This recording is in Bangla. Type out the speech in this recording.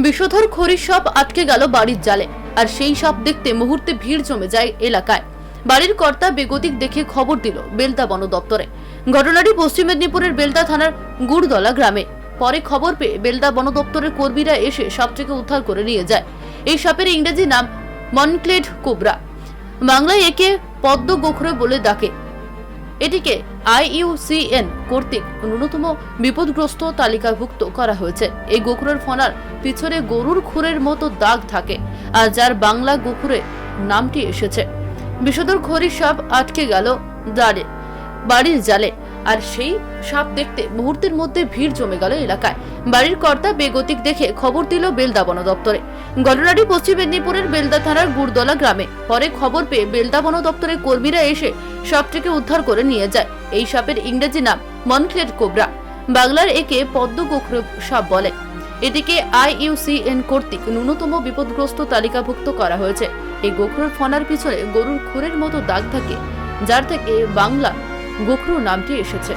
বিষধর খড়ির সাপ আটকে গেল বাড়ির জালে, আর সেই সাপ দেখতে মুহূর্তে ভিড় জমে যায় এলাকায়। বাড়ির কর্তা বেগতিক দেখে খবর দিল বেলদা বন দপ্তরে। ঘটনাটি পশ্চিম মেদিনীপুরের বেলদা থানার গুড়দলা গ্রামে। পরে খবর পেয়ে বেলদা বন দপ্তরের কর্মীরা এসে সাপটিকে উদ্ধার করে নিয়ে যায়। এই সাপের ইংরেজি নাম মনক্লেড কোবরা, বাংলায় একে পদ্ম গোখরে বলে ডাকে। এটিকে IUCN কর্তৃক ন্যূনতম বিপদগ্রস্ত তালিকাভুক্ত করা হয়েছে। এই গোখরের ফনার পিছনে গরুর খুরের মতো দাগ থাকে, আর যার বাংলা গোখরে নামটি এসেছে। বিষধর খড়ির সাপ আটকে গেল বাড়ির জালে, আর সেই সাপ দেখতে মুহূর্তের মধ্যে ভিড় জমে গেল এলাকায়। বাড়ির কর্তা বেগতিক দেখে খবর দিল বেলদা বন দপ্তরে। ঘটনাটি পশ্চিম মেদিনীপুরের বেলদা থানার গুড়দলা গ্রামে। পরে খবর পেয়ে বেলদা বন দপ্তরের কর্মীরা এসে সাপটিকে উদ্ধার করে নিয়ে যায়। এই সাপের ইংরেজি নাম মনক্লেড কোবরা, বাংলার একে পদ্ম গোখরে সাপ বলে। এটিকে IUCN কর্তৃক ন্যূনতম বিপদগ্রস্ত তালিকাভুক্ত করা হয়েছে। এই গোখরের ফনার পিছনে গরুর খুরের মতো দাগ থাকে, যার থেকে বাংলা গোখরু নামটি এসেছে।